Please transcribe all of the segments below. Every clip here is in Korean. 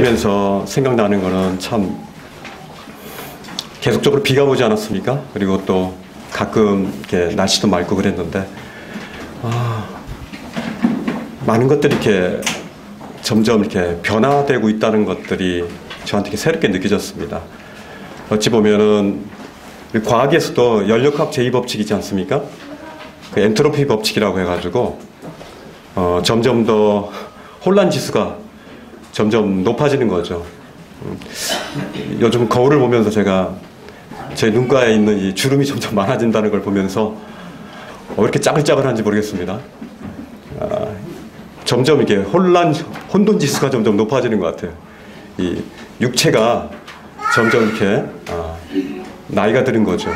그러면서 생각나는 거는 참 계속적으로 비가 오지 않았습니까? 그리고 또 가끔 이렇게 날씨도 맑고 그랬는데 많은 것들이 이렇게 점점 이렇게 변화되고 있다는 것들이 저한테 이렇게 새롭게 느껴졌습니다. 어찌 보면은 과학에서도 연력학 제2법칙이지 않습니까? 그 엔트로피 법칙이라고 해가지고 점점 더 혼란 지수가 점점 높아지는 거죠. 요즘 거울을 보면서 제가 제 눈가에 있는 이 주름이 점점 많아진다는 걸 보면서 왜 이렇게 짜글짜글한지 모르겠습니다. 점점 이렇게 혼돈 지수가 점점 높아지는 것 같아요. 이 육체가 점점 이렇게 나이가 드는 거죠.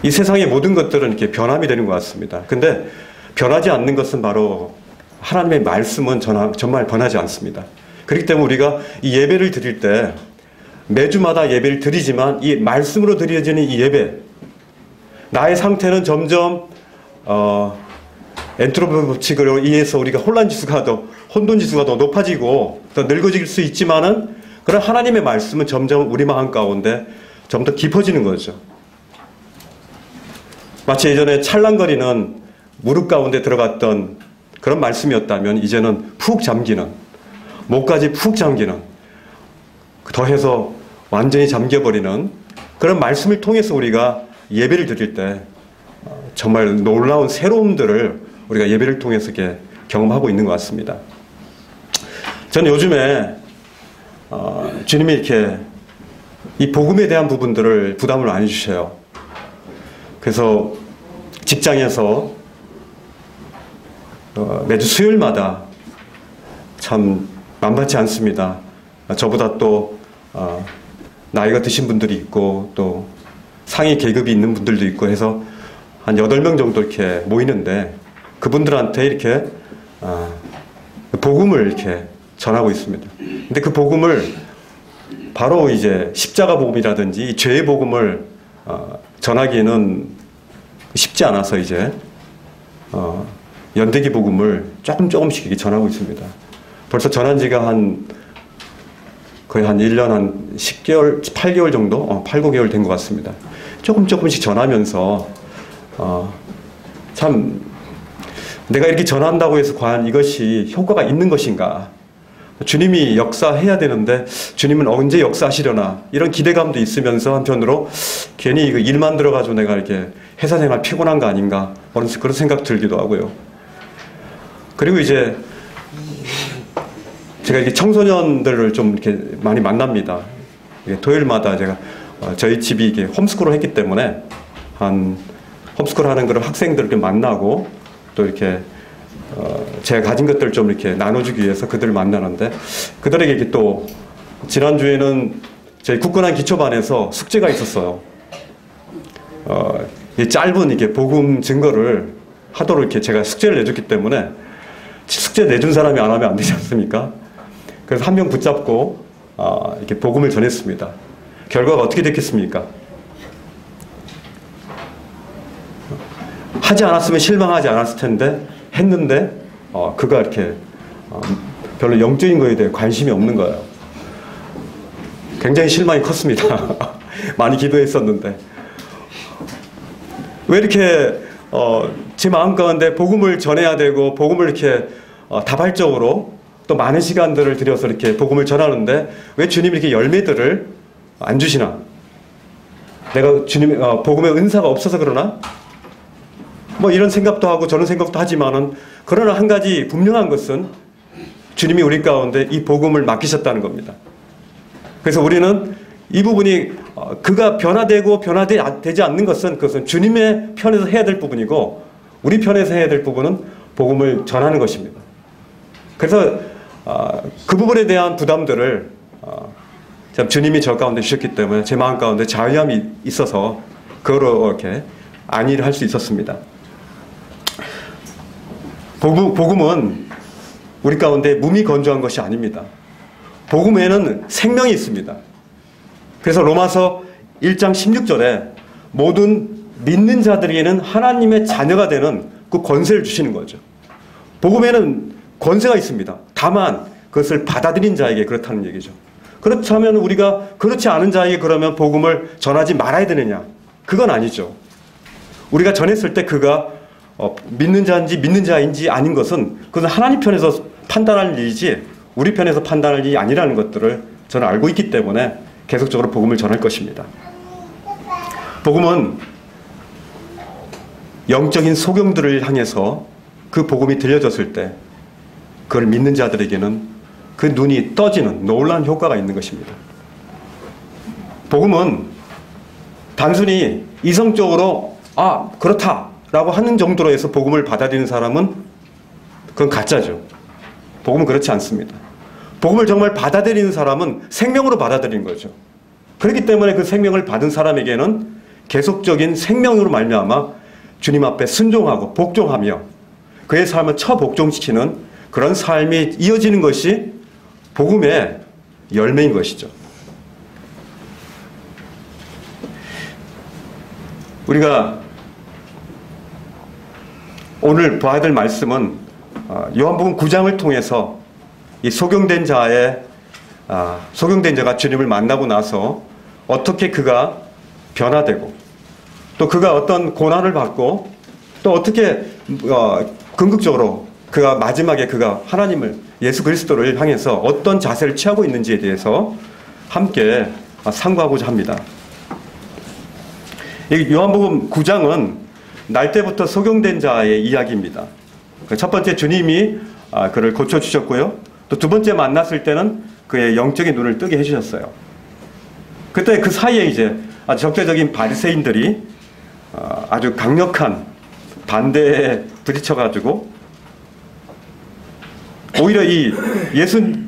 이 세상의 모든 것들은 이렇게 변함이 되는 것 같습니다. 근데 변하지 않는 것은 바로 하나님의 말씀은 정말 변하지 않습니다. 그렇기 때문에 우리가 이 예배를 드릴 때 매주마다 예배를 드리지만 이 말씀으로 드려지는 이 예배, 나의 상태는 점점 엔트로피 법칙으로 인해서 우리가 혼돈 지수가 더 높아지고 더 늙어질 수 있지만은 그런 하나님의 말씀은 점점 우리 마음 가운데 좀 더 깊어지는 거죠. 마치 예전에 찰랑거리는 무릎 가운데 들어갔던 그런 말씀이었다면 이제는 푹 잠기는, 목까지 푹 잠기는, 더해서 완전히 잠겨버리는 그런 말씀을 통해서 우리가 예배를 드릴 때 정말 놀라운 새로움들을 우리가 예배를 통해서 이렇게 경험하고 있는 것 같습니다. 저는 요즘에 주님이 이렇게 이 복음에 대한 부분들을 부담을 많이 주셔요. 그래서 직장에서 매주 수요일마다 참 만만치 않습니다. 저보다 또 나이가 드신 분들이 있고 또 상위 계급이 있는 분들도 있고 해서 한 8명 정도 이렇게 모이는데 그분들한테 이렇게 복음을 이렇게 전하고 있습니다. 근데 그 복음을 바로 이제 십자가 복음이라든지 죄의 복음을 전하기에는 쉽지 않아서 이제 연대기 복음을 조금씩 이렇게 전하고 있습니다. 벌써 전한 지가 거의 한 1년 한 10개월, 8개월 정도? 8, 9개월 된 것 같습니다. 조금씩 전하면서 참 내가 이렇게 전한다고 해서 과연 이것이 효과가 있는 것인가? 주님이 역사해야 되는데 주님은 언제 역사하시려나? 이런 기대감도 있으면서 한편으로 괜히 그 일만 들어가지고 내가 이렇게 회사 생활 피곤한 거 아닌가? 그런 생각 들기도 하고요. 그리고 이제 제가 이렇게 청소년들을 좀 이렇게 많이 만납니다. 토요일마다 제가 저희 집이 이게 홈스쿨을 했기 때문에 홈스쿨 하는 그런 학생들을 만나고 또 이렇게 제가 가진 것들을 좀 이렇게 나눠주기 위해서 그들을 만나는데 그들에게 이렇게 또 지난주에는 저희 굳건한 기초반에서 숙제가 있었어요. 짧은 이렇게 복음 증거를 하도록 이렇게 제가 숙제를 내줬기 때문에 숙제 내준 사람이 안 하면 안 되지 않습니까? 그래서 한 명 붙잡고 이렇게 복음을 전했습니다. 결과가 어떻게 됐겠습니까? 하지 않았으면 실망하지 않았을 텐데 했는데 그가 이렇게 별로 영적인 거에 대해 관심이 없는 거예요. 굉장히 실망이 컸습니다. 많이 기도했었는데 왜 이렇게 제 마음 가운데 복음을 전해야 되고 복음을 이렇게 다발적으로 또 많은 시간들을 들여서 이렇게 복음을 전하는데 왜 주님이 이렇게 열매들을 안 주시나? 내가 주님의 복음의 은사가 없어서 그러나? 뭐 이런 생각도 하고 저런 생각도 하지만은 그러나 한 가지 분명한 것은 주님이 우리 가운데 이 복음을 맡기셨다는 겁니다. 그래서 우리는 이 부분이 그가 변화되지 않는 것은 그것은 주님의 편에서 해야 될 부분이고 우리 편에서 해야 될 부분은 복음을 전하는 것입니다. 그래서 그 부분에 대한 부담들을 주님이 저 가운데 주셨기 때문에 제 마음 가운데 자유함이 있어서 그거로 이렇게 안위를 할 수 있었습니다. 복음은 우리 가운데 몸이 건조한 것이 아닙니다. 복음에는 생명이 있습니다. 그래서 로마서 1장 16절에 모든 믿는 자들에게는 하나님의 자녀가 되는 그 권세를 주시는 거죠. 복음에는 권세가 있습니다. 다만 그것을 받아들인 자에게 그렇다는 얘기죠. 그렇다면 우리가 그렇지 않은 자에게 그러면 복음을 전하지 말아야 되느냐? 그건 아니죠. 우리가 전했을 때 그가 믿는 자인지 믿는 자인지 아닌 것은 그것은 하나님 편에서 판단할 일이지 우리 편에서 판단할 일이 아니라는 것들을 저는 알고 있기 때문에 계속적으로 복음을 전할 것입니다. 복음은 영적인 소경들을 향해서 그 복음이 들려졌을 때 그걸 믿는 자들에게는 그 눈이 떠지는 놀라운 효과가 있는 것입니다. 복음은 단순히 이성적으로 그렇다라고 하는 정도로 해서 복음을 받아들이는 사람은 그건 가짜죠. 복음은 그렇지 않습니다. 복음을 정말 받아들이는 사람은 생명으로 받아들이는 거죠. 그렇기 때문에 그 생명을 받은 사람에게는 계속적인 생명으로 말미암아 주님 앞에 순종하고 복종하며 그의 삶을 처복종시키는 그런 삶이 이어지는 것이 복음의 열매인 것이죠. 우리가 오늘 봐야 될 말씀은 요한복음 9장을 통해서 이 소경된 자가 주님을 만나고 나서 어떻게 그가 변화되고 또 그가 어떤 고난을 받고 또 어떻게 궁극적으로 그가 마지막에 그가 하나님을 예수 그리스도를 향해서 어떤 자세를 취하고 있는지에 대해서 함께 상고하고자 합니다. 이 요한복음 9장은 날 때부터 소경된 자의 이야기입니다. 첫 번째 주님이 그를 고쳐주셨고요. 또 두 번째 만났을 때는 그의 영적인 눈을 뜨게 해주셨어요. 그때 그 사이에 이제 아주 적대적인 바리새인들이 아주 강력한 반대에 부딪혀가지고 오히려 이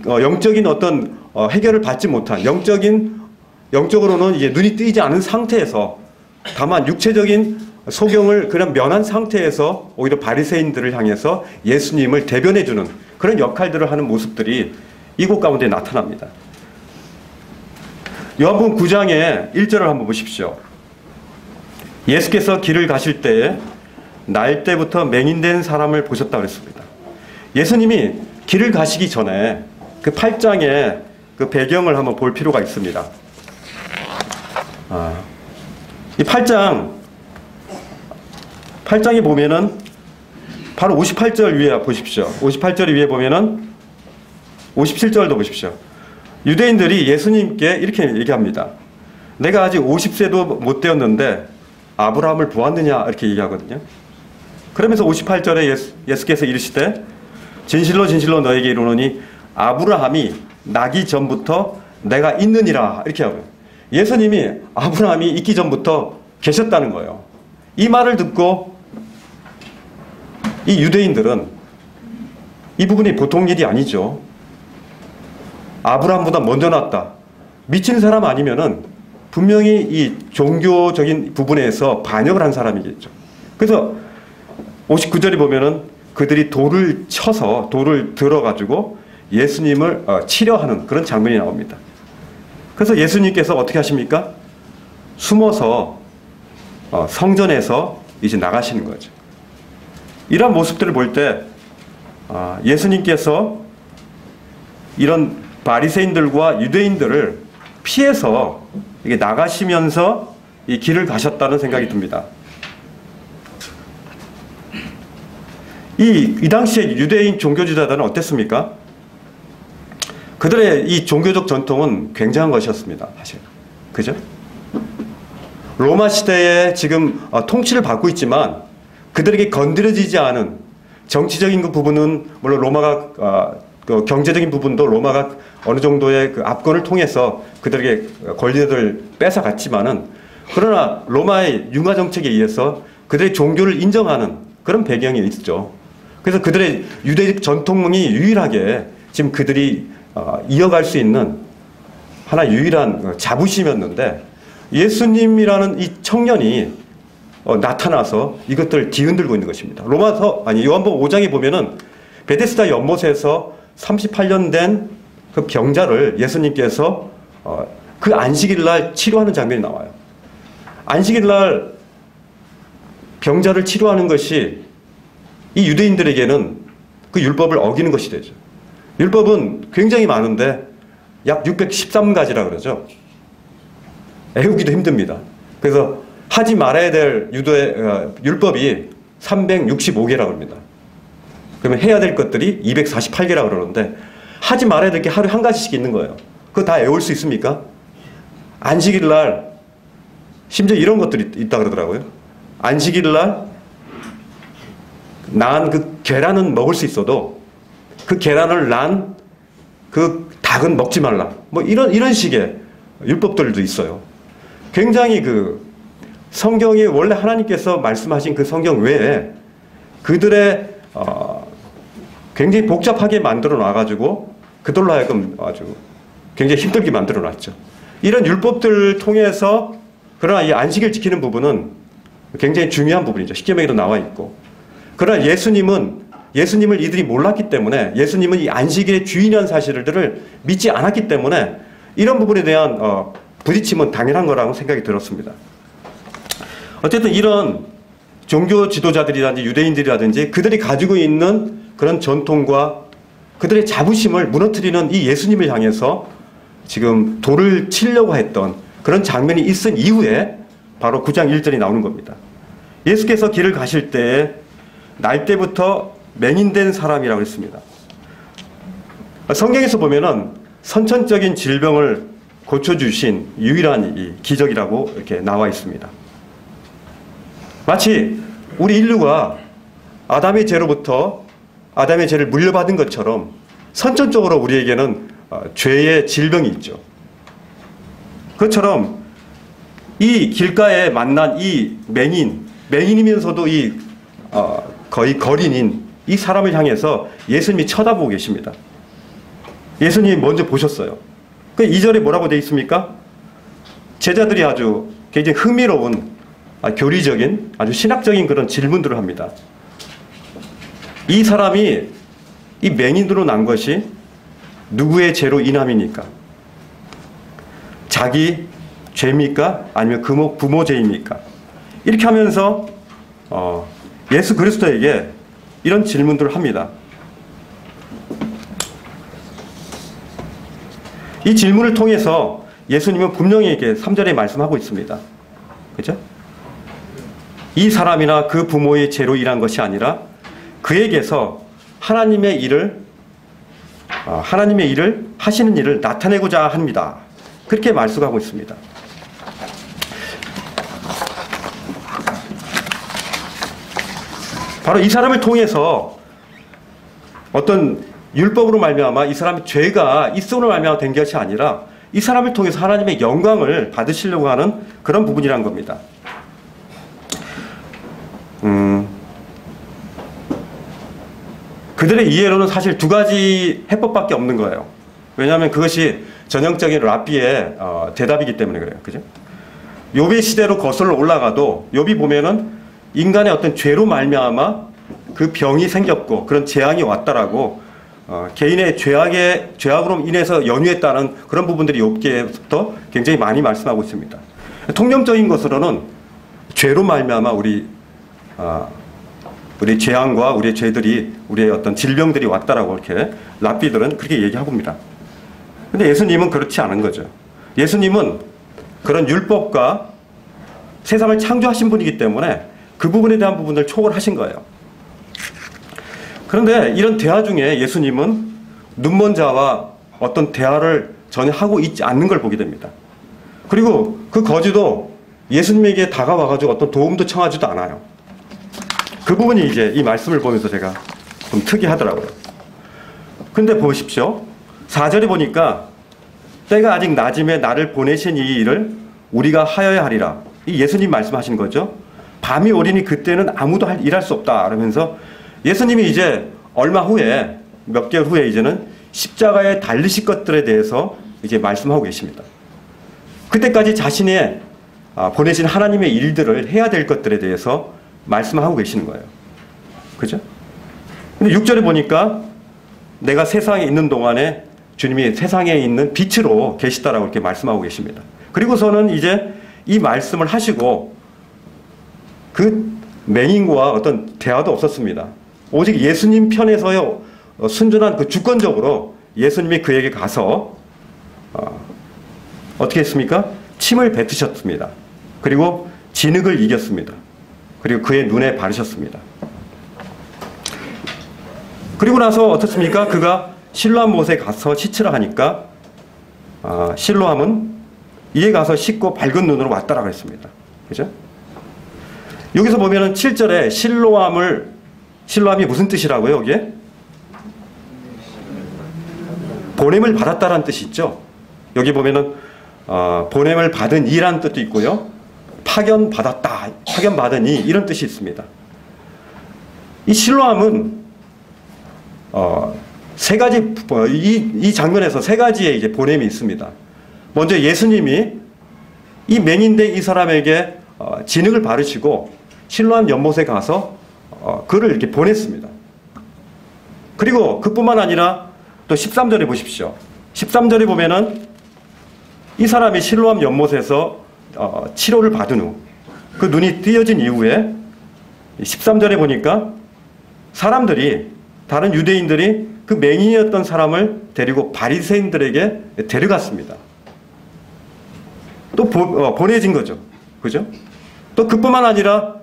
영적인 어떤 해결을 받지 못한 영적으로는 이제 눈이 뜨이지 않은 상태에서 다만 육체적인 소경을 그냥 면한 상태에서 오히려 바리새인들을 향해서 예수님을 대변해주는 그런 역할들을 하는 모습들이 이곳 가운데 나타납니다. 요한복음 9장의 1절을 한번 보십시오. 예수께서 길을 가실 때에 날 때부터 맹인된 사람을 보셨다고 그랬습니다. 예수님이 길을 가시기 전에 그 8장의 그 배경을 한번 볼 필요가 있습니다. 이 8장에 보면은 바로 58절 위에 보십시오. 58절 위에 보면은 57절도 보십시오. 유대인들이 예수님께 이렇게 얘기합니다. 내가 아직 50세도 못 되었는데 아브라함을 보았느냐 이렇게 얘기하거든요. 그러면서 58절에 예수께서 이르시되 진실로 진실로 너에게 이르노니 아브라함이 나기 전부터 내가 있느니라 이렇게 하고요. 예수님이 아브라함이 있기 전부터 계셨다는 거예요. 이 말을 듣고 이 유대인들은 이 부분이 보통 일이 아니죠. 아브라함보다 먼저 났다. 미친 사람 아니면은 분명히 이 종교적인 부분에서 반역을 한 사람이겠죠. 그래서 59절에 보면은 그들이 돌을 들어가지고 예수님을 치려하는 그런 장면이 나옵니다. 그래서 예수님께서 어떻게 하십니까? 숨어서 성전에서 이제 나가시는 거죠. 이런 모습들을 볼 때 예수님께서 이런 바리새인들과 유대인들을 피해서 이게 나가시면서 이 길을 가셨다는 생각이 듭니다. 이 당시에 유대인 종교지도자들은 어땠습니까? 그들의 이 종교적 전통은 굉장한 것이었습니다. 사실. 그죠? 로마 시대에 지금 통치를 받고 있지만 그들에게 건드려지지 않은 정치적인 그 부분은 물론 로마가 경제적인 부분도 로마가 어느 정도의 그 압권을 통해서 그들에게 권리를 뺏어갔지만은 그러나 로마의 융화 정책에 의해서 그들의 종교를 인정하는 그런 배경이 있죠. 그래서 그들의 유대적 전통이 유일하게 지금 그들이 이어갈 수 있는 하나 유일한 자부심이었는데 예수님이라는 이 청년이 나타나서 이것들을 뒤흔들고 있는 것입니다. 요한복음 5장에 보면은 베데스다 연못에서 38년 된 그 병자를 예수님께서 그 안식일 날 치료하는 장면이 나와요. 안식일 날 병자를 치료하는 것이 이 유대인들에게는 그 율법을 어기는 것이 되죠. 율법은 굉장히 많은데 약 613가지라 그러죠. 애우기도 힘듭니다. 그래서 하지 말아야 될 율법이 365개라고 합니다. 그러면 해야 될 것들이 248개라고 그러는데 하지 말아야 될 게 하루에 한 가지씩 있는 거예요. 그거 다 외울 수 있습니까? 안식일 날 심지어 이런 것들이 있다 그러더라고요. 안식일 날 난 그 계란은 먹을 수 있어도 그 계란을 난 그 닭은 먹지 말라. 뭐 이런 식의 율법들도 있어요. 굉장히 그 성경이 원래 하나님께서 말씀하신 그 성경 외에 그들의 굉장히 복잡하게 만들어 놔가지고 그들로 하여금 아주 굉장히 힘들게 만들어 놨죠. 이런 율법들을 통해서 그러나 이 안식일 지키는 부분은 굉장히 중요한 부분이죠. 십계명에도 나와 있고. 그러나 예수님을 이들이 몰랐기 때문에 예수님은 이 안식일의 주인이라는 사실들을 믿지 않았기 때문에 이런 부분에 대한 부딪힘은 당연한 거라고 생각이 들었습니다. 어쨌든 이런 종교 지도자들이라든지 유대인들이라든지 그들이 가지고 있는 그런 전통과 그들의 자부심을 무너뜨리는 이 예수님을 향해서 지금 돌을 치려고 했던 그런 장면이 있은 이후에 바로 9장 1절이 나오는 겁니다. 예수께서 길을 가실 때에 날 때부터 맹인된 사람이라고 했습니다. 성경에서 보면은 선천적인 질병을 고쳐주신 유일한 이 기적이라고 이렇게 나와 있습니다. 마치 우리 인류가 아담의 죄로부터 아담의 죄를 물려받은 것처럼 선천적으로 우리에게는 죄의 질병이 있죠. 그것처럼 이 길가에 만난 이 맹인이면서도 거의 거린인 이 사람을 향해서 예수님이 쳐다보고 계십니다. 예수님이 먼저 보셨어요. 그 2절에 뭐라고 되어 있습니까? 제자들이 아주 굉장히 흥미로운 교리적인 아주 신학적인 그런 질문들을 합니다. 이 사람이 이 맹인으로 난 것이 누구의 죄로 인함이니까? 자기 죄입니까? 아니면 부모 죄입니까? 이렇게 하면서 예수 그리스도에게 이런 질문들을 합니다. 이 질문을 통해서 예수님은 분명히 이렇게 3절에 말씀하고 있습니다. 그죠? 이 사람이나 그 부모의 죄로 인한 것이 아니라 그에게서 하나님의 일을 하시는 일을 나타내고자 합니다. 그렇게 말씀하고 있습니다. 바로 이 사람을 통해서 어떤 율법으로 말미암아 이 사람의 죄가 있음으로 말미암아 된 것이 아니라 이 사람을 통해서 하나님의 영광을 받으시려고 하는 그런 부분이란 겁니다. 그들의 이해로는 사실 두 가지 해법밖에 없는 거예요. 왜냐하면 그것이 전형적인 랍비의 대답이기 때문에 그래요. 그죠? 욥의 시대로 거슬러 올라가도 욥이 보면은 인간의 어떤 죄로 말미암아 그 병이 생겼고 그런 재앙이 왔다라고 개인의 죄악으로 인해서 연유했다는 그런 부분들이 욥기에부터 굉장히 많이 말씀하고 있습니다. 통념적인 것으로는 죄로 말미암아 우리 재앙과 우리의 죄들이 우리의 어떤 질병들이 왔다라고 이렇게 랍비들은 그렇게 얘기하고 있습니다. 근데 예수님은 그렇지 않은 거죠. 예수님은 그런 율법과 세상을 창조하신 분이기 때문에 그 부분에 대한 부분을 초월하신 거예요. 그런데 이런 대화 중에 예수님은 눈먼 자와 어떤 대화를 전혀 하고 있지 않는 걸 보게 됩니다. 그리고 그 거지도 예수님에게 다가와가지고 어떤 도움도 청하지도 않아요. 그 부분이 이제 이 말씀을 보면서 제가 좀 특이하더라고요. 근데 보십시오. 4절에 보니까 때가 아직 낮음에 나를 보내신 이 일을 우리가 하여야 하리라. 이 예수님 말씀하신 거죠. 밤이 오리니 그때는 아무도 일할 수 없다. 그러면서 예수님이 이제 얼마 후에 몇 개월 후에 이제는 십자가에 달리실 것들에 대해서 이제 말씀하고 계십니다. 그때까지 자신의 보내신 하나님의 일들을 해야 될 것들에 대해서 말씀하고 계시는 거예요. 그죠? 근데 6절에 보니까 내가 세상에 있는 동안에 주님이 세상에 있는 빛으로 계시다라고 이렇게 말씀하고 계십니다. 그리고서는 이제 이 말씀을 하시고 그 맹인과 어떤 대화도 없었습니다. 오직 예수님 편에서의 순전한 그 주권적으로 예수님이 그에게 가서 어떻게 했습니까? 침을 뱉으셨습니다. 그리고 진흙을 이겼습니다. 그리고 그의 눈에 바르셨습니다. 그리고 나서 어떻습니까? 그가 실로암 못에 가서 씻으라 하니까 실로암은 이에 가서 씻고 밝은 눈으로 왔다라 그랬습니다. 그죠? 여기서 보면은 7절에 실로암이 무슨 뜻이라고요, 여기에? 보냄을 받았다라는 뜻이 있죠. 여기 보면은 보냄을 받은 이라는 뜻도 있고요. 파견받았다, 파견받은 이 이런 뜻이 있습니다. 이 실로암은 세 가지 이 장면에서 세 가지의 이제 보냄이 있습니다. 먼저 예수님이 이 맹인된 이 사람에게 진흙을 바르시고 실로암 연못에 가서 그를 이렇게 보냈습니다. 그리고 그뿐만 아니라 또 13절에 보십시오. 13절에 보면은 이 사람이 실로암 연못에서 치료를 받은 후 그 눈이 띄어진 이후에 13절에 보니까 다른 유대인들이 그 맹인이었던 사람을 데리고 바리새인들에게 데려갔습니다. 또 보내진 거죠. 그죠? 또 그뿐만 아니라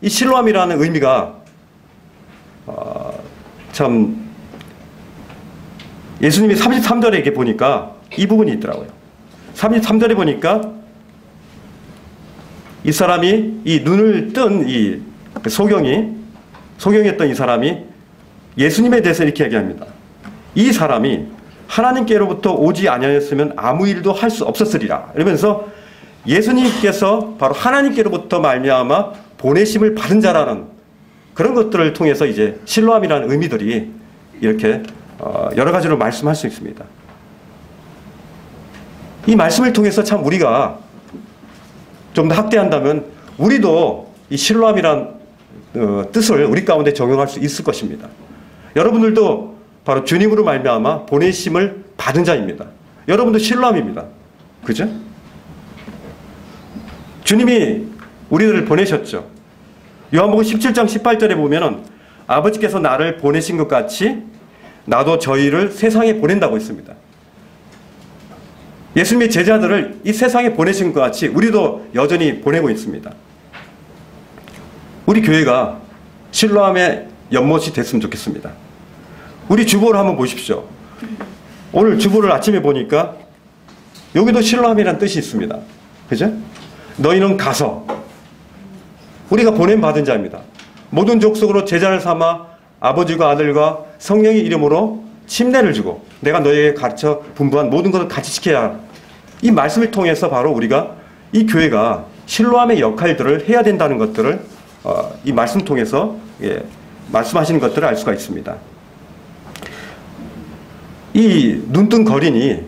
이 실로암이라는 의미가 참 예수님이 33절에 이렇게 보니까 이 부분이 있더라고요. 33절에 보니까 이 사람이 이 눈을 뜬 이 소경이었던 이 사람이 예수님에 대해서 이렇게 얘기합니다. 이 사람이 하나님께로부터 오지 아니하였으면 아무 일도 할 수 없었으리라. 이러면서 예수님께서 바로 하나님께로부터 말미암아 보내심을 받은 자라는 그런 것들을 통해서 이제 실로암이라는 의미들이 이렇게 여러 가지로 말씀할 수 있습니다. 이 말씀을 통해서 참 우리가 좀 더 확대한다면 우리도 이 실로암이란 뜻을 우리 가운데 적용할 수 있을 것입니다. 여러분들도 바로 주님으로 말미암아 보내심을 받은 자입니다. 여러분도 실로암입니다. 그죠? 주님이 우리들을 보내셨죠. 요한복음 17장 18절에 보면은 아버지께서 나를 보내신 것 같이 나도 저희를 세상에 보낸다고 했습니다. 예수님의 제자들을 이 세상에 보내신 것 같이 우리도 여전히 보내고 있습니다. 우리 교회가 실로암의 연못이 됐으면 좋겠습니다. 우리 주보를 한번 보십시오. 오늘 주보를 아침에 보니까 여기도 실로암이라는 뜻이 있습니다. 그죠? 너희는 가서 우리가 보냄받은 자입니다. 모든 족속으로 제자를 삼아 아버지와 아들과 성령의 이름으로 침례를 주고 내가 너희에게 가르쳐 분부한 모든 것을 같이 지켜야 하라. 이 말씀을 통해서 바로 우리가 이 교회가 실로암의 역할들을 해야 된다는 것들을 이 말씀 통해서 말씀하시는 것들을 알 수가 있습니다. 이 눈뜬 거린이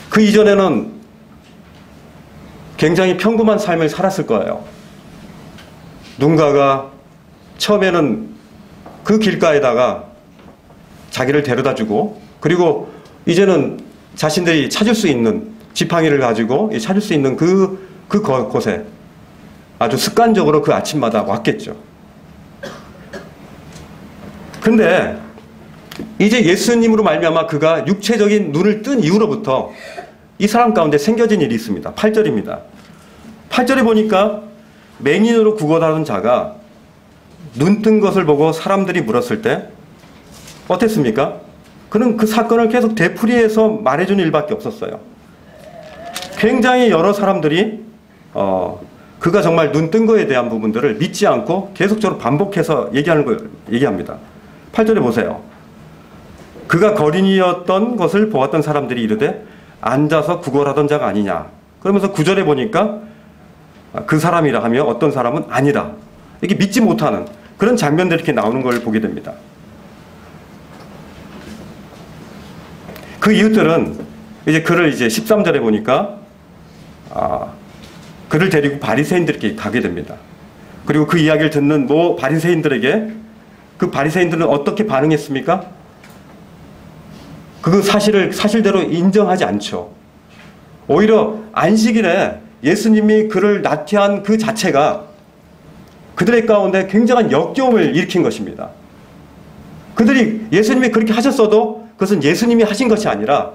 그 이전에는 굉장히 평범한 삶을 살았을 거예요. 누군가가 처음에는 그 길가에다가 자기를 데려다 주고 그리고 이제는 자신들이 찾을 수 있는 지팡이를 가지고 찾을 수 있는 곳에 아주 습관적으로 그 아침마다 왔겠죠. 근데 이제 예수님으로 말미암아 그가 육체적인 눈을 뜬 이후로부터 이 사람 가운데 생겨진 일이 있습니다. 8절입니다. 8절에 보니까 맹인으로 구걸하던 자가 눈 뜬 것을 보고 사람들이 물었을 때 어땠습니까? 그는 그 사건을 계속 되풀이해서 말해주는 일밖에 없었어요. 굉장히 여러 사람들이 그가 정말 눈 뜬 거에 대한 부분들을 믿지 않고 계속적으로 반복해서 얘기합니다. 8절에 보세요. 그가 거린이었던 것을 보았던 사람들이 이르되 앉아서 구걸하던 자가 아니냐. 그러면서 9절에 보니까 그 사람이라 하며 어떤 사람은 아니다. 이렇게 믿지 못하는 그런 장면들이 이렇게 나오는 걸 보게 됩니다. 그 이웃들은 이제 그를 이제 13절에 보니까 그를 데리고 바리새인들에게 가게 됩니다. 그리고 그 이야기를 듣는 바리새인들에게 그 바리새인들은 어떻게 반응했습니까? 그 사실대로 인정하지 않죠. 오히려 안식일에 예수님이 그를 낫게 한 그 자체가 그들의 가운데 굉장한 역겨움을 일으킨 것입니다. 그들이 예수님이 그렇게 하셨어도 그것은 예수님이 하신 것이 아니라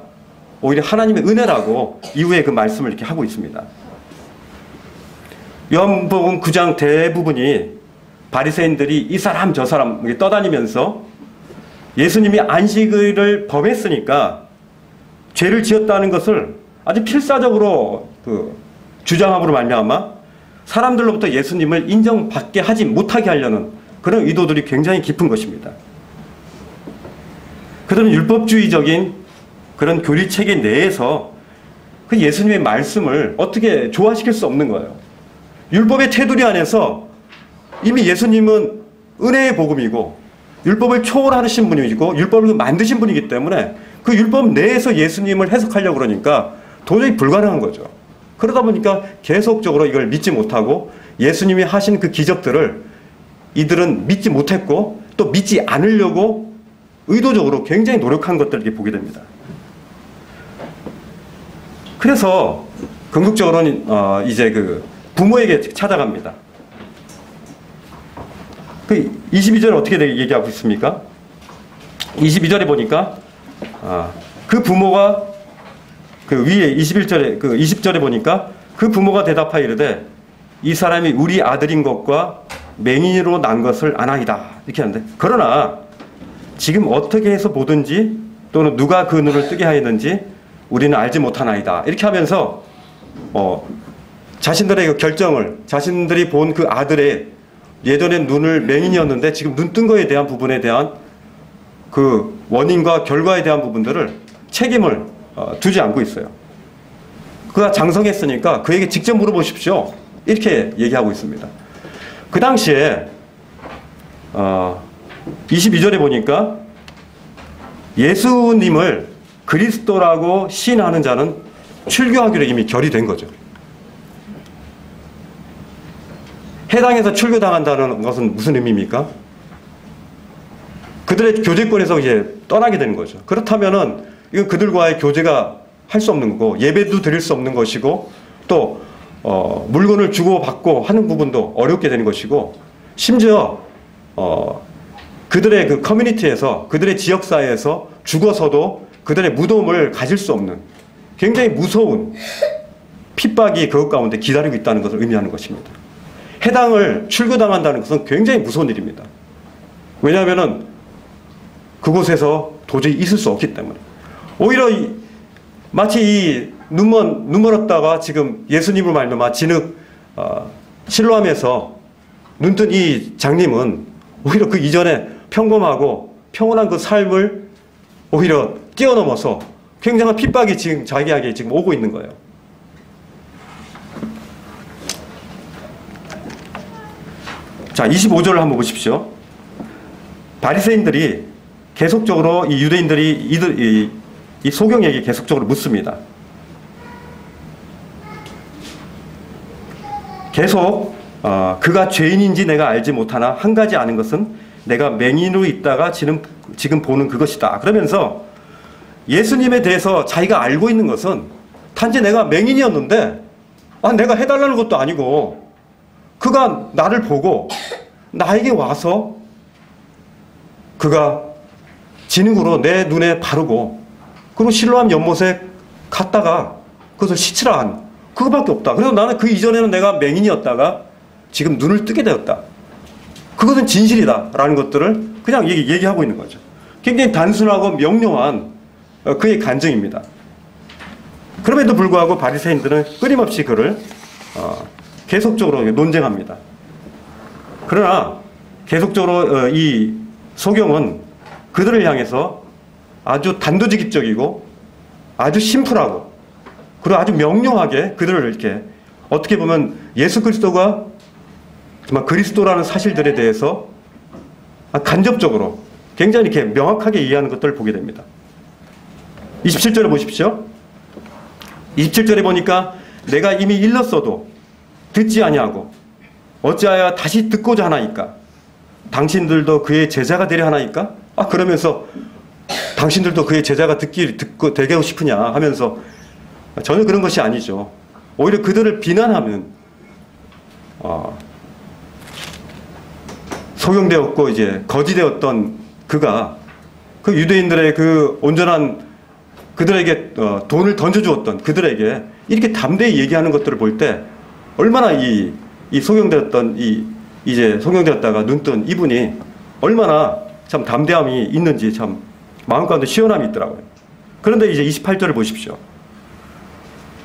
오히려 하나님의 은혜라고 이후에 그 말씀을 이렇게 하고 있습니다. 요한복음 9장 대부분이 바리새인들이 이 사람 저 사람 떠다니면서 예수님이 안식일을 범했으니까 죄를 지었다는 것을 아주 필사적으로 주장함으로 말미암아 사람들로부터 예수님을 인정받게 하지 못하게 하려는 그런 의도들이 굉장히 깊은 것입니다. 그들은 율법주의적인 그런 교리체계 내에서 그 예수님의 말씀을 어떻게 조화시킬 수 없는 거예요. 율법의 테두리 안에서 이미 예수님은 은혜의 복음이고 율법을 초월하신 분이고 율법을 만드신 분이기 때문에 그 율법 내에서 예수님을 해석하려고 그러니까 도저히 불가능한 거죠. 그러다 보니까 계속적으로 이걸 믿지 못하고 예수님이 하신 그 기적들을 이들은 믿지 못했고 또 믿지 않으려고 의도적으로 굉장히 노력한 것들을 이렇게 보게 됩니다. 그래서 궁극적으로는 이제 그 부모에게 찾아갑니다. 그 22절에 어떻게 얘기하고 있습니까? 22절에 보니까 그 부모가 그 위에 21절에 그 20절에 보니까 그 부모가 대답하여 이르되 이 사람이 우리 아들인 것과 맹인으로 난 것을 아나이다 이렇게 하는데 그러나 지금 어떻게 해서 보든지 또는 누가 그 눈을 뜨게 하였는지 우리는 알지 못하나이다 이렇게 하면서 자신들의 그 결정을 자신들이 본 그 아들의 예전엔 눈을 맹인이었는데 지금 눈 뜬 거에 대한 부분에 대한 그 원인과 결과에 대한 부분들을 책임을 두지 않고 있어요. 그가 장성했으니까 그에게 직접 물어보십시오. 이렇게 얘기하고 있습니다. 그 당시에 22절에 보니까 예수님을 그리스도라고 시인하는 자는 출교하기로 이미 결의된 거죠. 해당해서 출교당한다는 것은 무슨 의미입니까? 그들의 교제권에서 이제 떠나게 되는 거죠. 그렇다면은 이건 그들과의 교제가 할 수 없는 거고 예배도 드릴 수 없는 것이고 또 물건을 주고받고 하는 부분도 어렵게 되는 것이고 심지어 그들의 그 커뮤니티에서 그들의 지역사회에서 죽어서도 그들의 무덤을 가질 수 없는 굉장히 무서운 핍박이 그것 가운데 기다리고 있다는 것을 의미하는 것입니다. 해당을 출교당한다는 것은 굉장히 무서운 일입니다. 왜냐하면 그곳에서 도저히 있을 수 없기 때문에 오히려 마치 이 눈멀었다가 지금 예수님을 말미암아 진흙 실로암에서 눈뜬 이 장님은 오히려 그 이전에 평범하고 평온한 그 삶을 오히려 뛰어넘어서 굉장한 핍박이 지금 자기에게 지금 오고 있는 거예요. 자, 25절을 한번 보십시오. 바리새인들이 계속적으로 이 유대인들이 이 소경에게 계속적으로 묻습니다. 계속 그가 죄인인지 내가 알지 못하나 한 가지 아는 것은 내가 맹인으로 있다가 지금 보는 그것이다. 그러면서 예수님에 대해서 자기가 알고 있는 것은 단지 내가 맹인이었는데 내가 해달라는 것도 아니고 그가 나를 보고 나에게 와서 그가 진흙으로 내 눈에 바르고 그리고 실로암 연못에 갔다가 그것을 시치라 한 그거밖에 없다. 그래서 나는 그 이전에는 내가 맹인이었다가 지금 눈을 뜨게 되었다. 그것은 진실이다 라는 것들을 그냥 얘기하고 있는 거죠. 굉장히 단순하고 명료한 그의 간증입니다. 그럼에도 불구하고 바리새인들은 끊임없이 그를 계속적으로 논쟁합니다. 그러나 계속적으로 이 소경은 그들을 향해서 아주 단도직입적이고 아주 심플하고 그리고 아주 명료하게 그들을 이렇게 어떻게 보면 예수 그리스도가 정말 그리스도라는 사실들에 대해서 간접적으로 굉장히 이렇게 명확하게 이해하는 것들을 보게 됩니다. 27절에 보십시오. 27절에 보니까 내가 이미 일렀어도 듣지 아니하고 어찌하여 다시 듣고자 하나이까? 당신들도 그의 제자가 되려 하나이까? 그러면서 당신들도 그의 제자가 되게 하고 싶으냐 하면서 전혀 그런 것이 아니죠. 오히려 그들을 비난하면 소경되었고 이제 거지되었던 그가 그 유대인들의 그 온전한 그들에게 돈을 던져주었던 그들에게 이렇게 담대히 얘기하는 것들을 볼 때 얼마나 이 소경되었던 이제 소경되었다가 눈뜬 이분이 얼마나 참 담대함이 있는지 참 마음 가운데 시원함이 있더라고요. 그런데 이제 28절을 보십시오.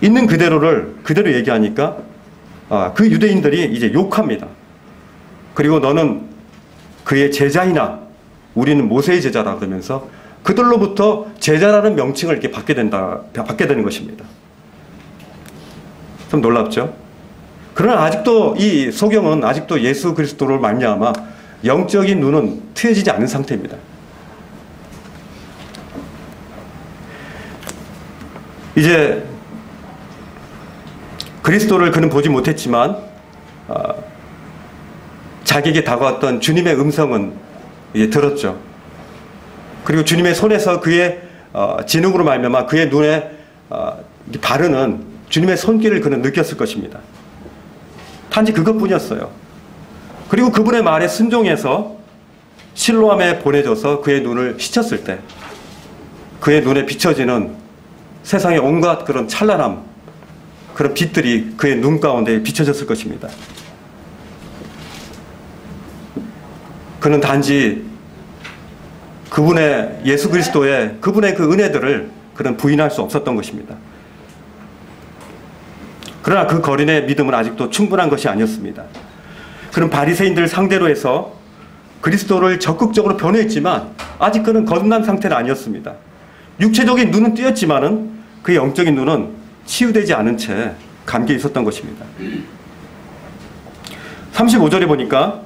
있는 그대로를 그대로 얘기하니까 그 유대인들이 이제 욕합니다. 그리고 너는 그의 제자이나 우리는 모세의 제자라 그러면서 그들로부터 제자라는 명칭을 이렇게 받게 되는 것입니다. 좀 놀랍죠? 그러나 아직도 이 소경은 아직도 예수 그리스도를 말미암아 영적인 눈은 트여지지 않은 상태입니다. 이제 그리스도를 그는 보지 못했지만 자기에게 다가왔던 주님의 음성은 이제 들었죠. 그리고 주님의 손에서 그의 진흙으로 말미암아 그의 눈에 바르는 주님의 손길을 그는 느꼈을 것입니다. 단지 그것뿐이었어요. 그리고 그분의 말에 순종해서 실로암에 보내져서 그의 눈을 씻었을 때 그의 눈에 비춰지는 세상의 온갖 그런 찬란함, 그런 빛들이 그의 눈 가운데 비춰졌을 것입니다. 그는 단지 그분의 예수 그리스도의 그분의 그 은혜들을 그는 부인할 수 없었던 것입니다. 그러나 그 거린의 믿음은 아직도 충분한 것이 아니었습니다. 그는 바리새인들 상대로 해서 그리스도를 적극적으로 변호했지만 아직 그는 거듭난 상태는 아니었습니다. 육체적인 눈은 띄었지만은 그의 영적인 눈은 치유되지 않은 채 감겨 있었던 것입니다. 35절에 보니까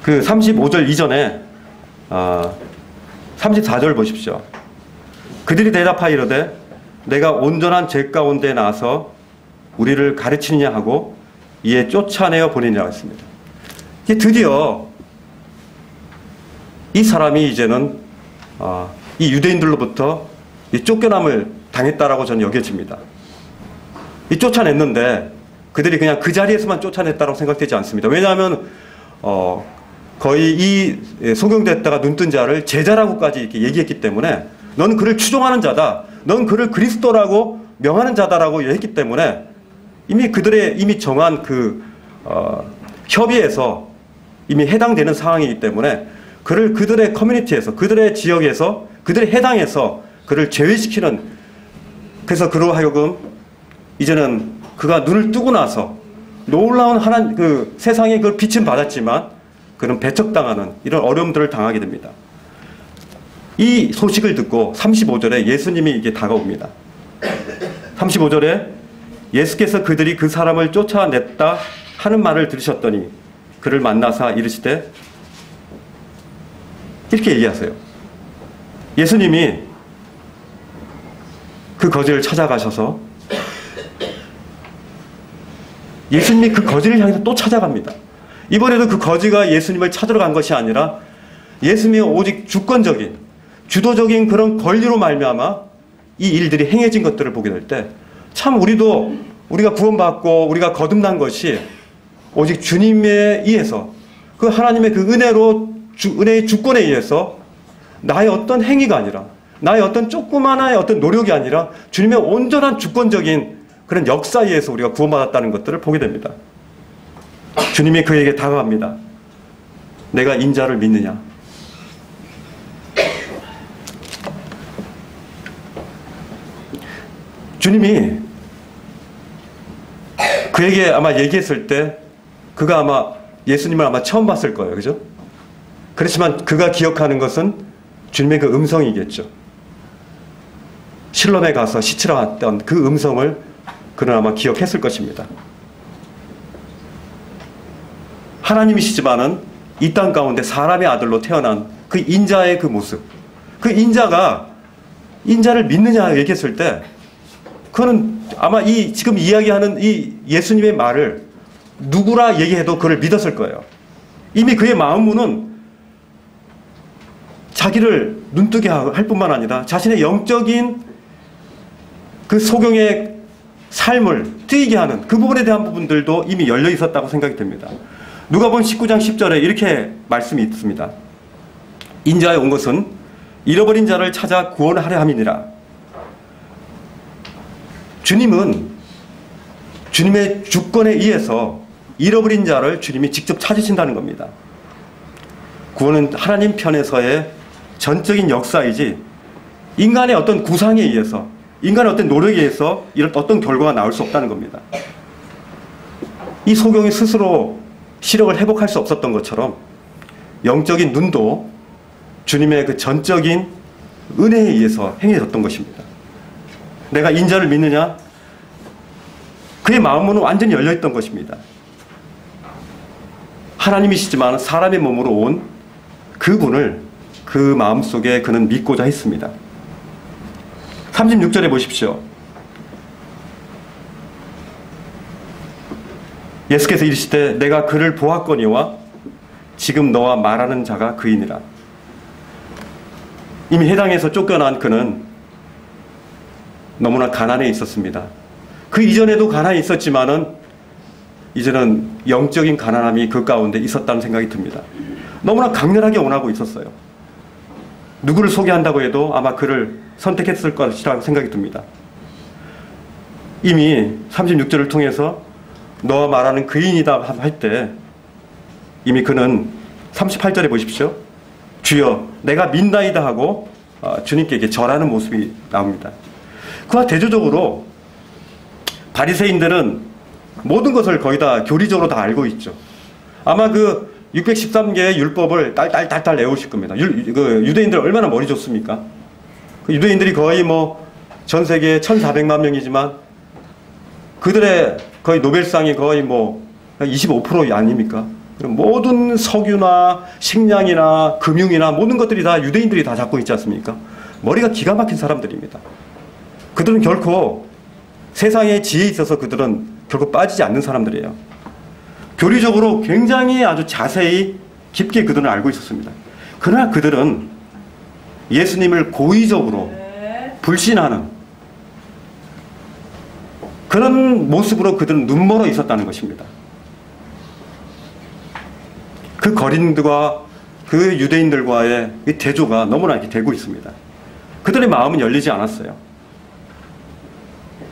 그 35절 이전에 34절 보십시오. 그들이 대답하여 이르되 내가 온전한 죄 가운데 나서 우리를 가르치느냐 하고 이에 쫓아내어 보내니라 했습니다. 드디어 이 사람이 이제는 이 유대인들로부터 이 쫓겨남을 당했다라고 저는 여겨집니다. 이 쫓아냈는데 그들이 그냥 그 자리에서만 쫓아냈다고 생각되지 않습니다. 왜냐하면 거의 이 소경됐다가 눈뜬 자를 제자라고까지 이렇게 얘기했기 때문에 너는 그를 추종하는 자다. 넌 그를 그리스도라고 명하는 자다라고 했기 때문에 이미 그들의 이미 정한 그 협의에서 이미 해당되는 상황이기 때문에 그를 그들의 커뮤니티에서 그들의 지역에서 그들의 해당에서 그를 제외시키는, 그래서 그로 하여금 이제는 그가 눈을 뜨고 나서 놀라운 하나님 그 세상에 그 빛은 받았지만 그는 배척당하는 이런 어려움들을 당하게 됩니다. 이 소식을 듣고 35절에 예수님이 이게 다가옵니다. 35절에 예수께서 그들이 그 사람을 쫓아냈다 하는 말을 들으셨더니 그를 만나사 이르시되, 이렇게 얘기하세요. 예수님이 그 거지를 찾아가셔서 예수님이 그 거지를 향해서 또 찾아갑니다. 이번에도 그 거지가 예수님을 찾으러 간 것이 아니라 예수님이 오직 주권적인 주도적인 그런 권리로 말미암아 이 일들이 행해진 것들을 보게 될 때 참 우리가 구원받고 우리가 거듭난 것이 오직 주님에 의해서 그 하나님의 그 은혜로 은혜의 주권에 의해서 나의 어떤 행위가 아니라 나의 어떤 조그마나의 어떤 노력이 아니라 주님의 온전한 주권적인 그런 역사에 의해서 우리가 구원받았다는 것들을 보게 됩니다. 주님이 그에게 다가갑니다. 내가 인자를 믿느냐? 주님이 그에게 아마 얘기했을 때 그가 아마 예수님을 아마 처음 봤을 거예요. 그죠? 그렇지만 그가 기억하는 것은 주님의 그 음성이겠죠. 실로암에 가서 시치러 왔던 그 음성을 그는 아마 기억했을 것입니다. 하나님이시지만은 이 땅 가운데 사람의 아들로 태어난 그 인자의 그 모습, 그 인자를 믿느냐 얘기했을 때 그는 아마 지금 이야기하는 이 예수님의 말을 누구라 얘기해도 그를 믿었을 거예요. 이미 그의 마음문은 자기를 눈뜨게 할 뿐만 아니라 자신의 영적인 그 소경의 삶을 트이게 하는 그 부분에 대한 부분들도 이미 열려 있었다고 생각이 됩니다. 누가복음 19장 10절에 이렇게 말씀이 있습니다. 인자에 온 것은 잃어버린 자를 찾아 구원하려 함이니라. 주님은 주님의 주권에 의해서 잃어버린 자를 주님이 직접 찾으신다는 겁니다. 구원은 하나님 편에서의 전적인 역사이지 인간의 어떤 구상에 의해서, 인간의 어떤 노력에 의해서 이런 어떤 결과가 나올 수 없다는 겁니다. 이 소경이 스스로 시력을 회복할 수 없었던 것처럼 영적인 눈도 주님의 그 전적인 은혜에 의해서 행해졌던 것입니다. 내가 인자를 믿느냐? 그의 마음은 완전히 열려있던 것입니다. 하나님이시지만 사람의 몸으로 온 그분을 그 마음속에 그는 믿고자 했습니다. 36절에 보십시오. 예수께서 이르시되 내가 그를 보았거니와 지금 너와 말하는 자가 그이니라. 이미 회당에서 쫓겨난 그는 너무나 가난해 있었습니다. 그 이전에도 가난이 있었지만은 이제는 영적인 가난함이 그 가운데 있었다는 생각이 듭니다. 너무나 강렬하게 원하고 있었어요. 누구를 소개한다고 해도 아마 그를 선택했을 것이라고 생각이 듭니다. 이미 36절을 통해서 너와 말하는 그인이다 할 때 이미 그는 38절에 보십시오. 주여 내가 믿나이다 하고 주님께 이렇게 절하는 모습이 나옵니다. 그와 대조적으로 바리새인들은 모든 것을 거의 다 교리적으로 다 알고 있죠. 아마 그 613개의 율법을 딸딸딸딸 외우실 겁니다. 유대인들 얼마나 머리 좋습니까? 그 유대인들이 거의 뭐 전 세계 1,400만 명이지만 그들의 거의 노벨상이 거의 뭐 25% 아닙니까? 모든 석유나 식량이나 금융이나 모든 것들이 다 유대인들이 다 잡고 있지 않습니까? 머리가 기가 막힌 사람들입니다. 그들은 결코 세상의 지혜에 있어서 그들은 결코 빠지지 않는 사람들이에요. 교리적으로 굉장히 아주 자세히 깊게 그들은 알고 있었습니다. 그러나 그들은 예수님을 고의적으로 불신하는 그런 모습으로 그들은 눈멀어 있었다는 것입니다. 그 거린들과 그 유대인들과의 대조가 너무나 이렇게 되고 있습니다. 그들의 마음은 열리지 않았어요.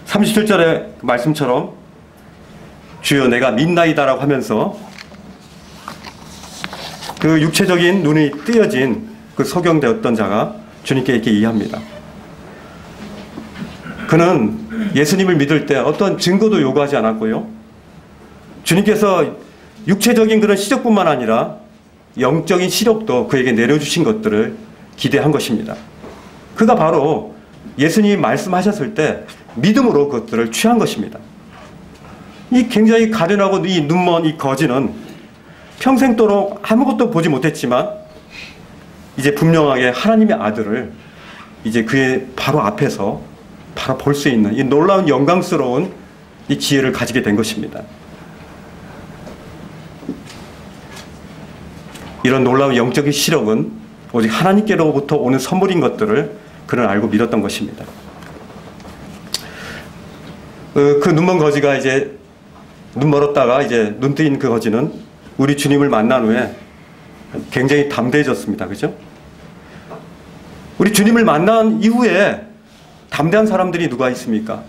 37절의 말씀처럼 주여 내가 믿나이다라고 하면서 그 육체적인 눈이 뜨여진 그 소경되었던 자가 주님께 이렇게 이해합니다. 그는 예수님을 믿을 때 어떤 증거도 요구하지 않았고요. 주님께서 육체적인 그런 시력뿐만 아니라 영적인 시력도 그에게 내려주신 것들을 기대한 것입니다. 그가 바로 예수님이 말씀하셨을 때 믿음으로 그것들을 취한 것입니다. 이 굉장히 가련하고 이 눈먼 이 거지는 평생도록 아무것도 보지 못했지만 이제 분명하게 하나님의 아들을 이제 그의 바로 앞에서 바로 볼 수 있는 이 놀라운 영광스러운 이 기회를 가지게 된 것입니다. 이런 놀라운 영적인 시력은 오직 하나님께로부터 오는 선물인 것들을 그는 알고 믿었던 것입니다. 그 눈먼 거지가 이제 눈 멀었다가 이제 눈 뜨인 그 거지는 우리 주님을 만난 후에 굉장히 담대해졌습니다. 그죠? 우리 주님을 만난 이후에 담대한 사람들이 누가 있습니까?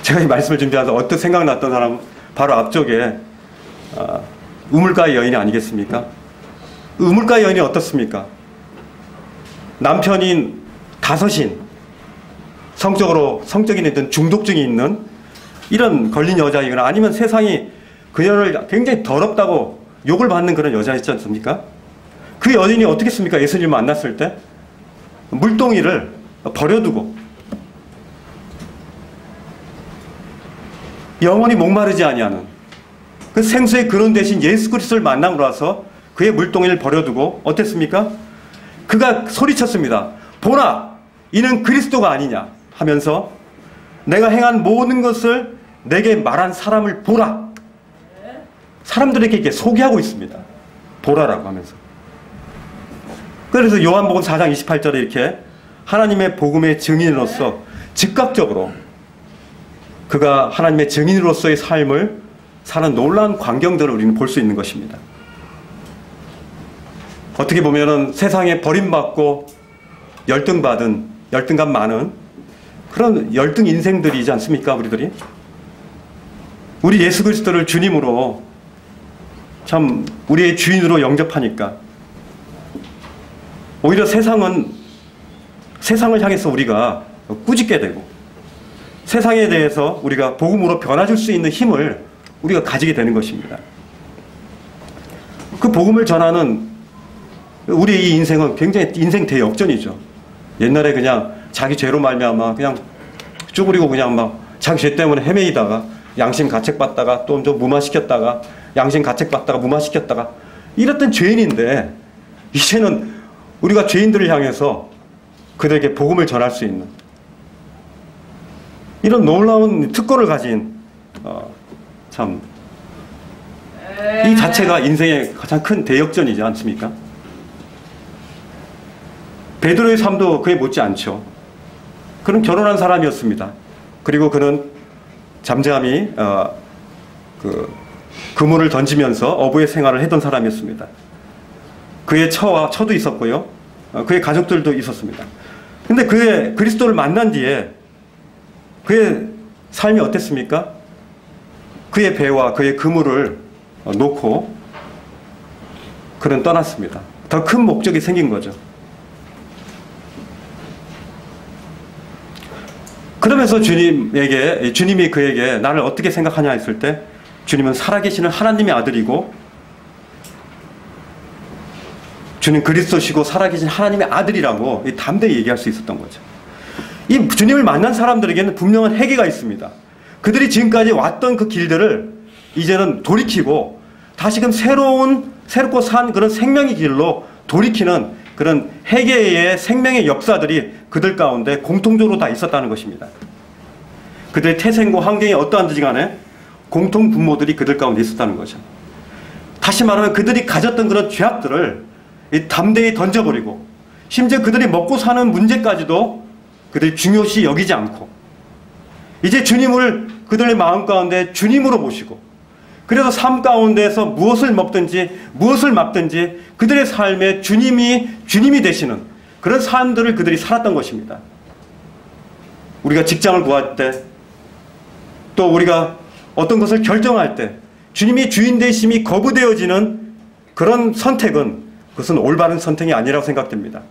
제가 이 말씀을 준비하면서 어떻게 생각났던 사람은 바로 앞쪽에 우물가의 여인이 아니겠습니까? 우물가의 여인이 어떻습니까? 남편인 다섯인 성적인 어떤 중독증이 있는 이런 걸린 여자이거나 아니면 세상이 그녀를 굉장히 더럽다고 욕을 받는 그런 여자였지 않습니까? 그 여인이 어떻게 했습니까? 예수님을 만났을 때 물동이를 버려두고 영원히 목마르지 아니하는 그 생수의 근원 대신 예수 그리스도를 만남으로 와서 그의 물동이를 버려두고 어땠습니까? 그가 소리쳤습니다. 보라! 이는 그리스도가 아니냐 하면서 내가 행한 모든 것을 내게 말한 사람을 보라! 사람들에게 이렇게 소개하고 있습니다. 보라라고 하면서. 그래서 요한복음 4장 28절에 이렇게 하나님의 복음의 증인으로서 즉각적으로 그가 하나님의 증인으로서의 삶을 사는 놀라운 광경들을 우리는 볼 수 있는 것입니다. 어떻게 보면은 세상에 버림받고 열등감 많은 그런 열등 인생들이지 않습니까, 우리들이? 우리 예수 그리스도를 주님으로 참 우리의 주인으로 영접하니까 오히려 세상을 향해서 우리가 꾸짖게 되고 세상에 대해서 우리가 복음으로 변화줄 수 있는 힘을 우리가 가지게 되는 것입니다. 그 복음을 전하는 우리 이 인생은 굉장히 인생 대역전이죠. 옛날에 그냥 자기 죄로 말미암아 그냥 쭈그리고 그냥 막 자기 죄 때문에 헤매이다가 양심 가책받다가 또 좀 무마시켰다가 양심 가책받다가 무마시켰다가 이랬던 죄인인데 이제는 우리가 죄인들을 향해서 그들에게 복음을 전할 수 있는 이런 놀라운 특권을 가진 참 이 자체가 인생의 가장 큰 대역전이지 않습니까? 베드로의 삶도 그에 못지 않죠. 그는 결혼한 사람이었습니다. 그리고 그는 잠잠히 그물을 던지면서 어부의 생활을 했던 사람이었습니다. 그의 처도 있었고요. 그의 가족들도 있었습니다. 근데 그의 그리스도를 만난 뒤에 그의 삶이 어땠습니까? 그의 배와 그의 그물을 놓고 그는 떠났습니다. 더 큰 목적이 생긴 거죠. 그러면서 주님이 그에게 나를 어떻게 생각하냐 했을 때 주님은 살아계시는 하나님의 아들이고 주님 그리스도시고 살아계신 하나님의 아들이라고 담대히 얘기할 수 있었던 거죠. 이 주님을 만난 사람들에게는 분명한 회개가 있습니다. 그들이 지금까지 왔던 그 길들을 이제는 돌이키고 다시금 새롭고 산 그런 생명의 길로 돌이키는 그런 회개의 생명의 역사들이 그들 가운데 공통적으로 다 있었다는 것입니다. 그들의 태생과 환경이 어떠한지 간에 공통 분모들이 그들 가운데 있었다는 거죠. 다시 말하면 그들이 가졌던 그런 죄악들을 담대히 던져버리고 심지어 그들이 먹고 사는 문제까지도 그들이 중요시 여기지 않고 이제 주님을 그들의 마음 가운데 주님으로 모시고 그래서 삶 가운데서 무엇을 먹든지 무엇을 맡든지 그들의 삶에 주님이 되시는 그런 삶들을 그들이 살았던 것입니다. 우리가 직장을 구할 때 또 우리가 어떤 것을 결정할 때 주님이 주인 되심이 거부되어지는 그런 선택은 그것은 올바른 선택이 아니라고 생각됩니다.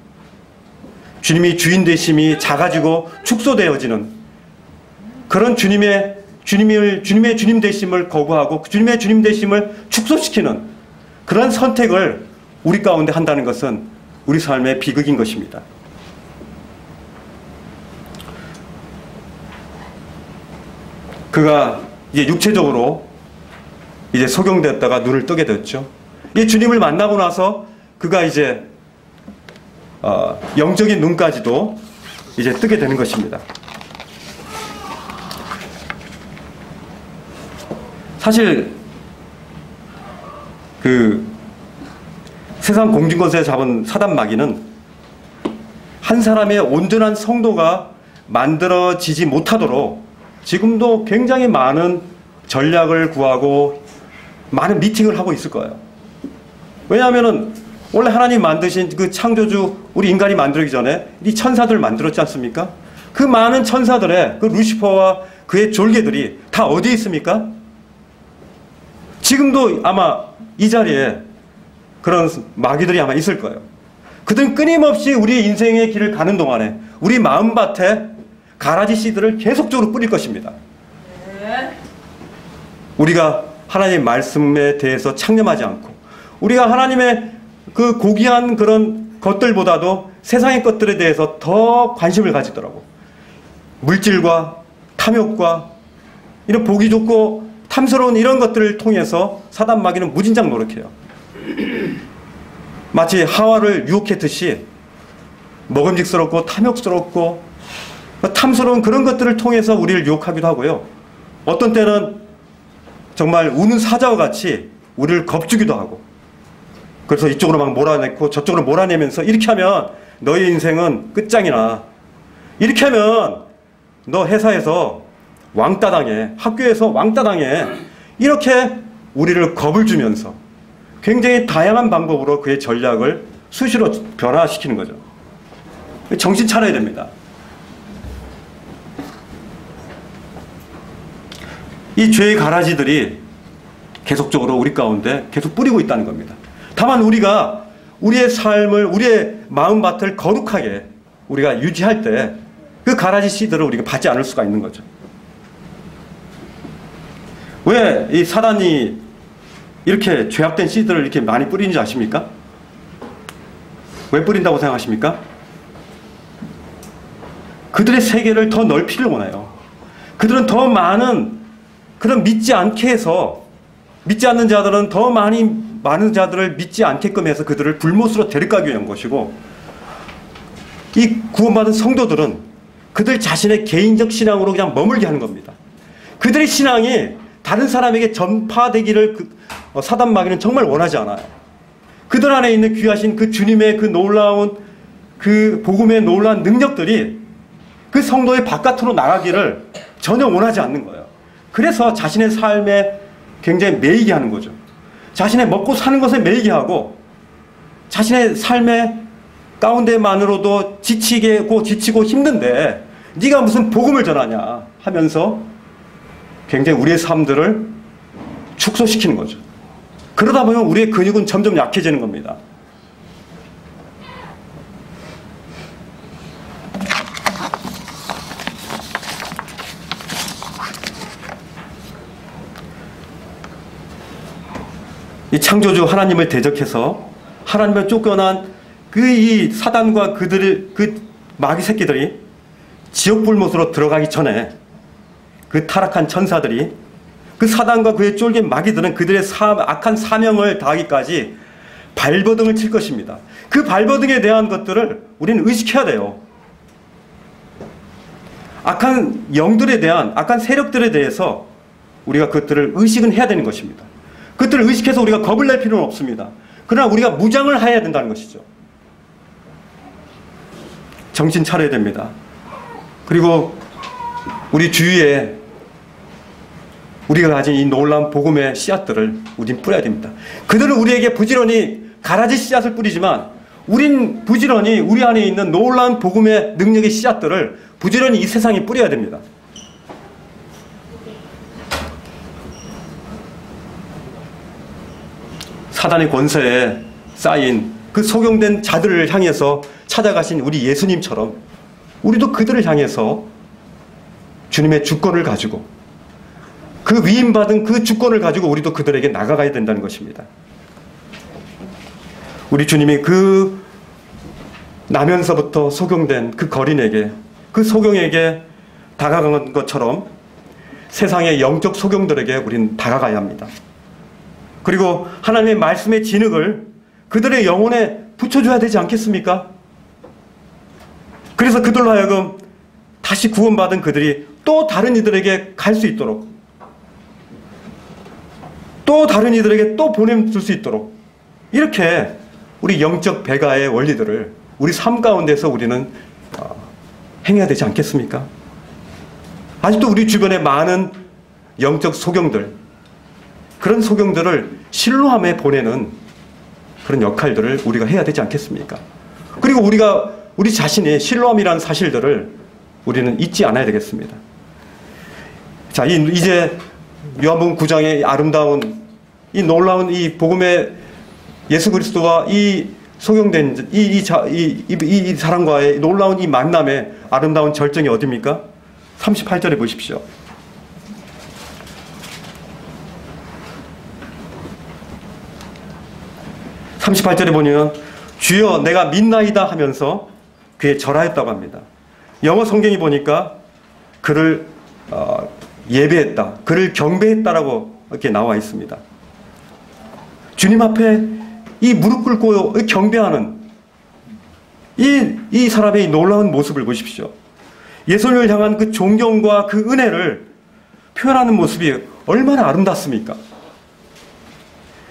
주님이 주인 되심이 작아지고 축소되어지는 그런 주님의 주님 되심을 거부하고 주님의 주님 되심을 축소시키는 그런 선택을 우리 가운데 한다는 것은 우리 삶의 비극인 것입니다. 그가 이제 육체적으로 이제 소경되었다가 눈을 뜨게 됐죠. 이 주님을 만나고 나서 그가 이제 영적인 눈까지도 이제 뜨게 되는 것입니다. 사실 그 세상 공중권세 잡은 사단 마귀는 한 사람의 온전한 성도가 만들어지지 못하도록 지금도 굉장히 많은 전략을 구하고 많은 미팅을 하고 있을 거예요. 왜냐하면은 원래 하나님 만드신 그 창조주 우리 인간이 만들기 전에 이 천사들 만들었지 않습니까? 그 많은 천사들의 그 루시퍼와 그의 졸개들이 다 어디에 있습니까? 지금도 아마 이 자리에 그런 마귀들이 아마 있을 거예요. 그들은 끊임없이 우리 인생의 길을 가는 동안에 우리 마음밭에 가라지 씨들을 계속적으로 뿌릴 것입니다. 우리가 하나님의 말씀에 대해서 창념하지 않고 우리가 하나님의 그 고귀한 그런 것들보다도 세상의 것들에 대해서 더 관심을 가지더라고. 물질과 탐욕과 이런 보기 좋고 탐스러운 이런 것들을 통해서 사단 마귀는 무진장 노력해요. 마치 하와를 유혹했듯이 먹음직스럽고 탐욕스럽고 탐스러운 그런 것들을 통해서 우리를 유혹하기도 하고요. 어떤 때는 정말 우는 사자와 같이 우리를 겁주기도 하고 그래서 이쪽으로 막 몰아내고 저쪽으로 몰아내면서 이렇게 하면 너의 인생은 끝장이나 이렇게 하면 너 회사에서 왕따 당해 학교에서 왕따 당해 이렇게 우리를 겁을 주면서 굉장히 다양한 방법으로 그의 전략을 수시로 변화시키는 거죠. 정신 차려야 됩니다. 이 죄의 가라지들이 계속적으로 우리 가운데 계속 뿌리고 있다는 겁니다. 다만 우리가 우리의 삶을, 우리의 마음밭을 거룩하게 우리가 유지할 때 그 가라지 씨들을 우리가 받지 않을 수가 있는 거죠. 왜 이 사단이 이렇게 죄악된 씨들을 이렇게 많이 뿌리는지 아십니까? 왜 뿌린다고 생각하십니까? 그들의 세계를 더 넓히를 원해요. 그들은 더 많은 그런 믿지 않게 해서, 믿지 않는 자들은 더 많은 자들을 믿지 않게끔 해서 그들을 불못으로 데려가기 위한 것이고, 이 구원받은 성도들은 그들 자신의 개인적 신앙으로 그냥 머물게 하는 겁니다. 그들의 신앙이 다른 사람에게 전파되기를 사단 마귀는 정말 원하지 않아요. 그들 안에 있는 귀하신 그 주님의 그 놀라운 그 복음의 놀라운 능력들이 그 성도의 바깥으로 나가기를 전혀 원하지 않는 거예요. 그래서 자신의 삶에 굉장히 매이게 하는 거죠. 자신의 먹고 사는 것에 매이게 하고 자신의 삶의 가운데만으로도 지치고 힘든데 네가 무슨 복음을 전하냐 하면서 굉장히 우리의 삶들을 축소시키는 거죠. 그러다 보면 우리의 근육은 점점 약해지는 겁니다. 이 창조주 하나님을 대적해서 하나님을 쫓겨난 이 사단과 그들의 그 마귀 새끼들이 지옥 불못으로 들어가기 전에 그 타락한 천사들이 그 사단과 그의 쫄긴 마귀들은 그들의 악한 사명을 다하기까지 발버둥을 칠 것입니다. 그 발버둥에 대한 것들을 우리는 의식해야 돼요. 악한 영들에 대한, 악한 세력들에 대해서 우리가 그것들을 의식은 해야 되는 것입니다. 그것들을 의식해서 우리가 겁을 낼 필요는 없습니다. 그러나 우리가 무장을 해야 된다는 것이죠. 정신 차려야 됩니다. 그리고 우리 주위에 우리가 가진 이 놀라운 복음의 씨앗들을 우린 뿌려야 됩니다. 그들은 우리에게 부지런히 가라지 씨앗을 뿌리지만 우린 부지런히 우리 안에 있는 놀라운 복음의 능력의 씨앗들을 부지런히 이 세상에 뿌려야 됩니다. 사단의 권세에 쌓인 그 속용된 자들을 향해서 찾아가신 우리 예수님처럼 우리도 그들을 향해서 주님의 주권을 가지고 그 위임받은 그 주권을 가지고 우리도 그들에게 나가가야 된다는 것입니다. 우리 주님이 그 나면서부터 속용된 그 거린에게, 그 속용에게 다가간 것처럼 세상의 영적 속용들에게 우리는 다가가야 합니다. 그리고 하나님의 말씀의 진흙을 그들의 영혼에 붙여줘야 되지 않겠습니까? 그래서 그들로 하여금 다시 구원받은 그들이 또 다른 이들에게 갈 수 있도록, 또 다른 이들에게 또 보내줄 수 있도록, 이렇게 우리 영적 배가의 원리들을 우리 삶 가운데서 우리는 행해야 되지 않겠습니까? 아직도 우리 주변에 많은 영적 소경들, 그런 소경들을 실로함에 보내는 그런 역할들을 우리가 해야 되지 않겠습니까? 그리고 우리 자신이 실로함이라는 사실들을 우리는 잊지 않아야 되겠습니다. 자, 이제 요한복음 9장의 아름다운 이 놀라운 이 복음의 예수 그리스도와 이 소경된 이 사람과의 놀라운 이 만남의 아름다운 절정이 어디입니까? 38절에 보십시오. 38절에 보면 주여 내가 믿나이다 하면서 그에 절하였다고 합니다. 영어 성경이 보니까 그를 예배했다, 그를 경배했다라고 이렇게 나와 있습니다. 주님 앞에 이 무릎 꿇고 경배하는 이 사람의 이 놀라운 모습을 보십시오. 예수님을 향한 그 존경과 그 은혜를 표현하는 모습이 얼마나 아름답습니까?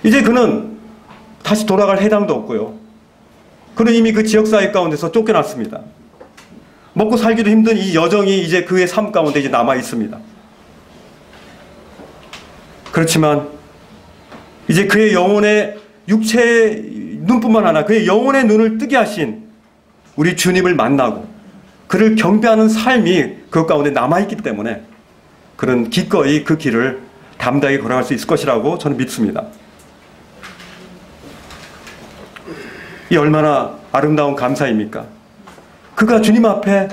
이제 그는 다시 돌아갈 해당도 없고요. 그는 이미 그 지역사회 가운데서 쫓겨났습니다. 먹고 살기도 힘든 이 여정이 이제 그의 삶 가운데 이제 남아 있습니다. 그렇지만 이제 그의 영혼의 육체의 눈뿐만 아니라 그의 영혼의 눈을 뜨게 하신 우리 주님을 만나고 그를 경배하는 삶이 그 가운데 남아있기 때문에 그는 기꺼이 그 길을 담대하게 걸어갈 수 있을 것이라고 저는 믿습니다. 이 얼마나 아름다운 감사입니까? 그가 주님 앞에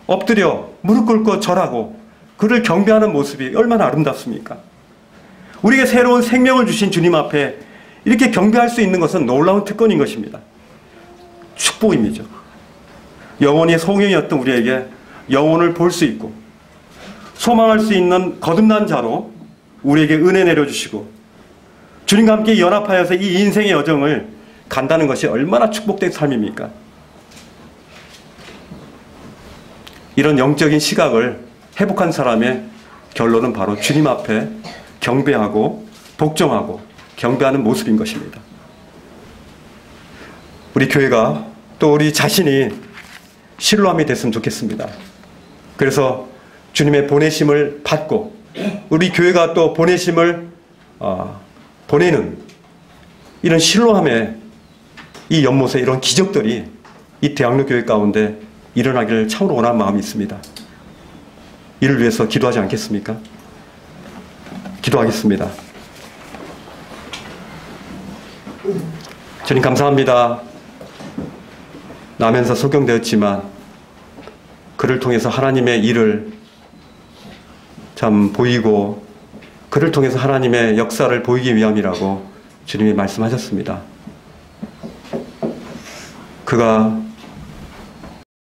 엎드려 무릎 꿇고 절하고 그를 경배하는 모습이 얼마나 아름답습니까? 우리에게 새로운 생명을 주신 주님 앞에 이렇게 경배할 수 있는 것은 놀라운 특권인 것입니다. 축복입니다. 영원히 소경이었던 우리에게 영혼을 볼 수 있고 소망할 수 있는 거듭난 자로 우리에게 은혜 내려주시고 주님과 함께 연합하여서 이 인생의 여정을 간다는 것이 얼마나 축복된 삶입니까? 이런 영적인 시각을 회복한 사람의 결론은 바로 주님 앞에 경배하고 복종하고 경배하는 모습인 것입니다. 우리 교회가 또 우리 자신이 실로함이 됐으면 좋겠습니다. 그래서 주님의 보내심을 받고 우리 교회가 또 보내심을 보내는 이런 실로함의 이 연못에 이런 기적들이 이 대학로 교회 가운데 일어나기를 참으로 원하는 마음이 있습니다. 이를 위해서 기도하지 않겠습니까? 기도하겠습니다. 주님 감사합니다. 나면서 소경되었지만 그를 통해서 하나님의 일을 참 보이고 그를 통해서 하나님의 역사를 보이기 위함이라고 주님이 말씀하셨습니다. 그가